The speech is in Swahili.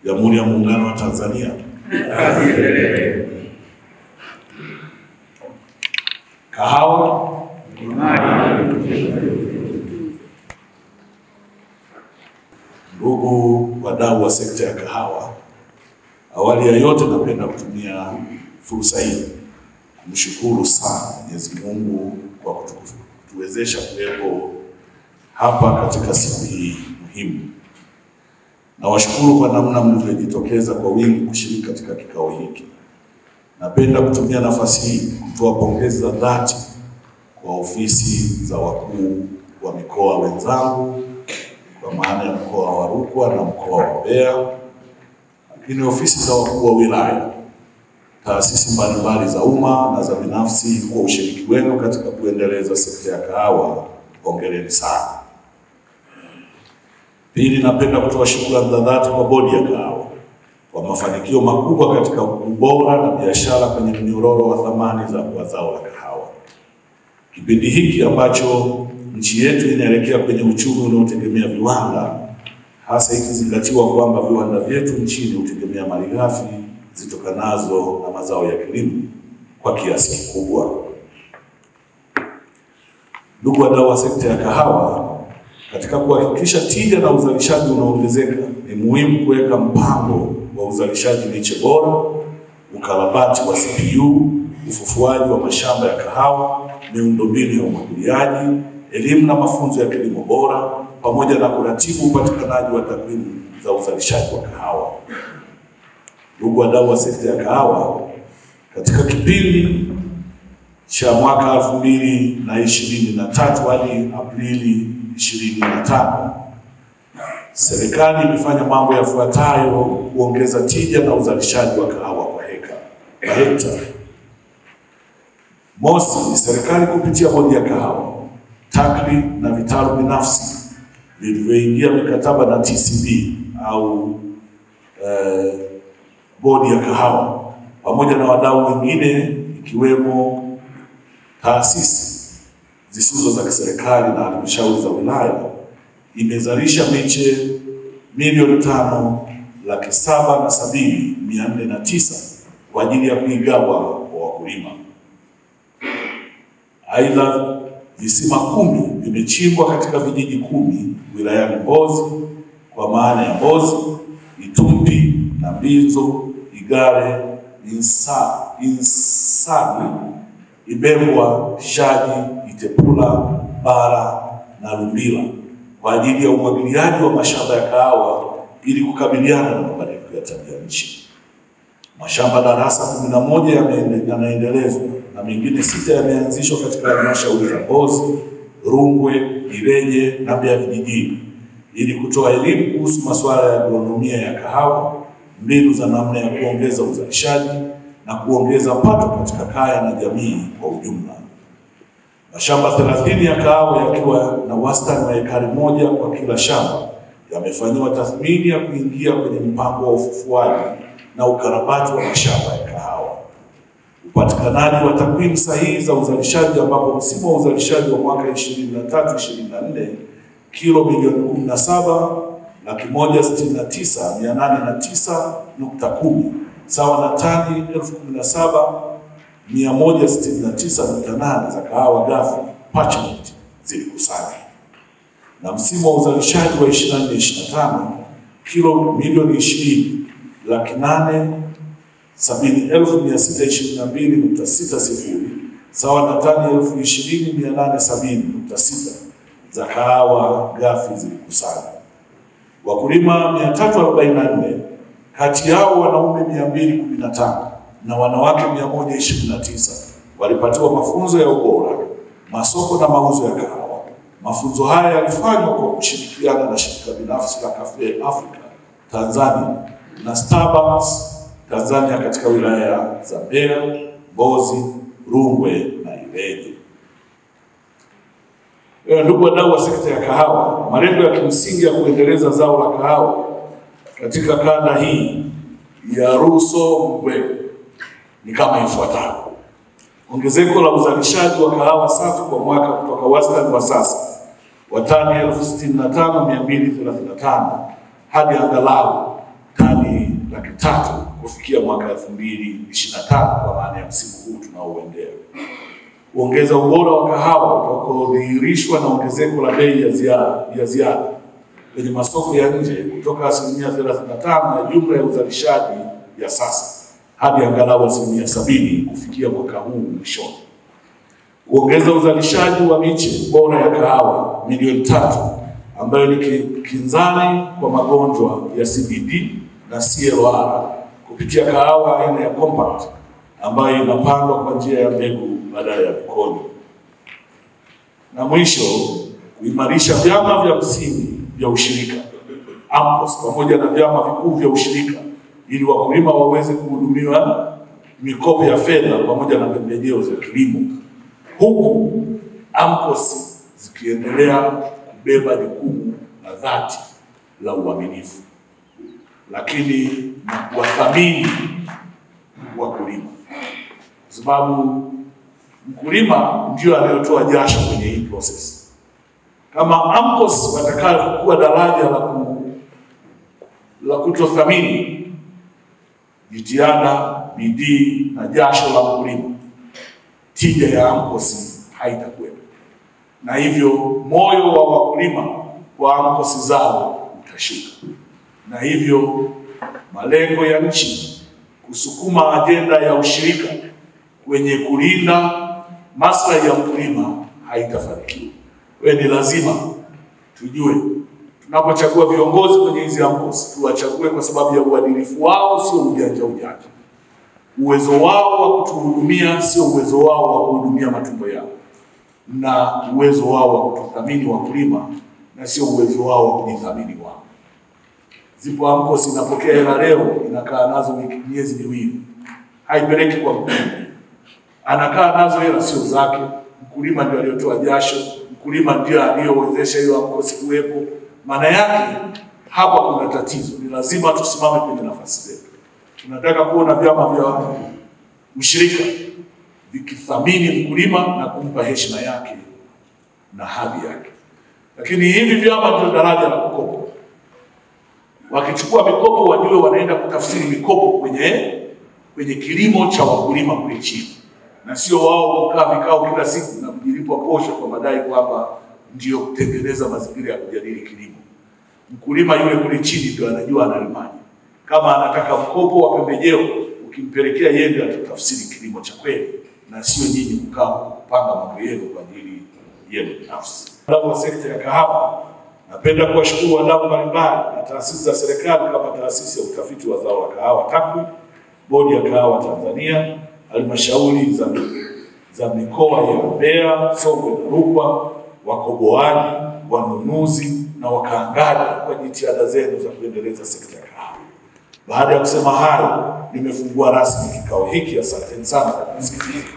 Jamhuri ya Muungano wa Tanzania. Kahawa. Ndugu wadau wa sekta ya kahawa, awali ya yote napenda kutumia fursa hii kumshukuru sana Mwenyezi Mungu kwa kutuwezesha kuwepo hapa katika siku hii muhimu. Na washukuru kwa namna mlivyojitokeza kwa wingi kushiriki katika kikao hiki. Napenda kutumia nafasi hii kutoa pongezi za dhati kwa ofisi za wakuu wa mikoa wenzangu, kwa maana ya mkoa wa Rukwa na mkoa wa Mbeya, lakini ofisi za wakuu wa wilaya, taasisi mbalimbali za umma na za binafsi kwa ushiriki wenu katika kuendeleza sekta ya kahawa. Hongereni sana. Pili, napenda kutoa shukrani za dhati kwa bodi ya kahawa kwa mafanikio makubwa katika ubora na biashara kwenye mnyororo wa thamani za zao la kahawa. Kipindi hiki ambacho nchi yetu inaelekea kwenye uchumi unaotegemea viwanda, hasa ikizingatiwa kwamba viwanda vyetu nchini hutegemea malighafi zitokanazo na mazao ya kilimo kwa kiasi kikubwa. Ndugu wadau wa sekta ya kahawa, katika kuhakikisha tija na uzalishaji unaongezeka, ni muhimu kuweka mpango wa uzalishaji miche bora, ukarabati wa CPU, ufufuaji wa mashamba ya kahawa, miundombinu ya umwagiliaji, elimu na mafunzo ya kilimo bora, pamoja na kuratibu upatikanaji wa takwimu za uzalishaji wa kahawa. Ndugu wadau wa sekta ya kahawa, katika kipindi cha mwaka 2023 hadi Aprili 25, serikali imefanya mambo yafuatayo kuongeza tija na uzalishaji wa kahawa kwa hekta. Mosi, serikali kupitia bodi ya kahawa, TAKRI na vitalu binafsi vilivyoingia mikataba na TCB au bodi ya kahawa pamoja na wadau wengine ikiwemo taasisi zisizo za kiserikali na halmashauri za wilaya, imezalisha miche milioni 5,770,409 kwa ajili ya kuigawa kwa wakulima. Aidha, visima 10 vimechimbwa katika vijiji 10 wilayani Mbozi, kwa maana ya Mbozi, Itumbi, Nambinzo, Igare, Insani, Ibembwa, Shaji, Itepula, Bara na Lumbila kwa ajili ya umwagiliaji wa mashamba ya kahawa ili kukabiliana na mabadiliko ya tabia nchi. Mashamba darasa 11 yanaendelezwa na mengine 6 yameanzishwa katika halmashauri za Mbozi, Rungwe, Ileje na Mbeya vijijini ili kutoa elimu kuhusu masuala ya agronomia ya kahawa, mbinu za namna ya kuongeza uzalishaji na kuongeza pato katika kaya na jamii kwa ujumla. Mashamba 30 ya kahawa yakiwa na wastani wa ekari 1 kwa kila shamba yamefanyiwa tathmini ya kuingia kwenye mpango wa ufufuaji na ukarabati wa mashamba ya kahawa. Upatikanaji wa takwimu sahihi za uzalishaji, ambapo msimu wa uzalishaji wa mwaka 23-24 kilo milioni 17,169,809.10 sawa na tani 17,169.8 za kahawa ghafi parchment zilikusanywa. Na msimu wa uzalishaji wa 24-25 kilo milioni 20,870,622.60 sawa na tani 20,870.6 za kahawa ghafi zilikusanywa. Wakulima 344, kati yao wanaume 215 na wanawake 129 walipatiwa mafunzo ya ubora, masoko na mauzo ya kahawa. Mafunzo haya yalifanywa kwa kushirikiana na shirika binafsi la Cafe Africa Tanzania na Starbucks Tanzania katika wilaya za Mbeya, Mbozi, Rungwe na Ileje. Ndugu wadau wa sekta ya kahawa, malengo ya kimsingi ya kuendeleza zao la kahawa katika kanda hii ya Ruso-Mbwe ni kama ifuatavyo. Ongezeko la uzalishaji wa kahawa safi kwa mwaka kutoka wastani wa sasa wa tani 65,235 hadi angalau tani 3 kufikia mwaka 2025 kwa maana ya msimu huu tunaoendea. Kuongeza ubora wa kahawa utakaodhihirishwa na ongezeko la bei ya ziada kwenye masoko ya nje kutoka 35% ya jumla ya uzalishaji ya sasa hadi angalau 70% kufikia mwaka huu mwishoni. Kuongeza uzalishaji wa miche bora ya kahawa milioni 3 ambayo ni kinzani kwa magonjwa ya CBD na CLR kupitia kahawa aina ya compact ambayo inapandwa kwa njia ya mbegu badala ya mkono. Na mwisho, kuimarisha vyama vya msingi vya ushirika AMCOS pamoja na vyama vikuu vya ushirika ili wakulima waweze kuhudumiwa mikopo ya fedha pamoja na pembejeo za kilimo, huku AMCOS zikiendelea kubeba jukumu la dhati la uaminifu, lakini na kuwathamini wakulima, kwa sababu mkulima ndio anayotoa jasho kwenye hii process. Kama AMCOS watakaa kuwa daraja la kutothamini jitihada, bidii na jasho la mkulima, tija ya AMCOS haitakuwepo, na hivyo moyo wa wakulima kwa AMCOS zao utashuka, na hivyo malengo ya nchi kusukuma ajenda ya ushirika kwenye kulinda maslahi ya mkulima haitafanikiwa. Ni lazima tujue tunapochagua viongozi kwenye hizi AMCOS tuwachague kwa sababu ya uadilifu wao, sio ujanja. Uwezo wao wa kutuhudumia sio uwezo wao wa kuhudumia matumbo yao, na uwezo wao wa kututhamini wakulima na sio uwezo wao wa kujithamini wao. Zipo AMCOS inapokea hela leo, inakaa nazo miezi miwili, haipeleki kwa mkulima. Anakaa nazo hela sio zake, mkulima ndio aliyotoa jasho, mkulima ndio aliyowezesha hiyo AMCOS kuwepo. Maana yake hapa kuna tatizo. Ni lazima tusimame kwenye nafasi zetu. Tunataka kuona vyama vya ushirika vikithamini mkulima na kumpa heshima yake na hadhi yake. Lakini hivi vyama ndio daraja la kukopa. Wakichukua mikopo wajue wanaenda kutafsiri mikopo kwenye kilimo cha wakulima kule chini, na sio wao kukaa vikao kila siku na kujilipwa posho kwa madai kwamba ndio kutengeneza mazingira ya kujadili kilimo. Mkulima yule kule chini ndio anajua analimaje. Kama anataka mkopo wa pembejeo, ukimpelekea yeye ndio atatafsiri kilimo cha kweli, na sio nyinyi kukaa kupanga mambo yenu kwa ajili yenu binafsi. Wadau wa sekta ya kahawa, napenda kuwashukuru wadau mbalimbali na taasisi za serikali kama taasisi ya utafiti wa zao la kahawa TAKWI, Bodi ya Kahawa Tanzania, halmashauri za mikoa ya Mbeya, Songwe na Rukwa, wakoboaji, wanunuzi na wakaangaji kwa jitihada zenu za kuendeleza sekta ya kahawa. Baada ya kusema hayo, nimefungua rasmi kikao hiki. Asanteni sana kwa kusikiliza.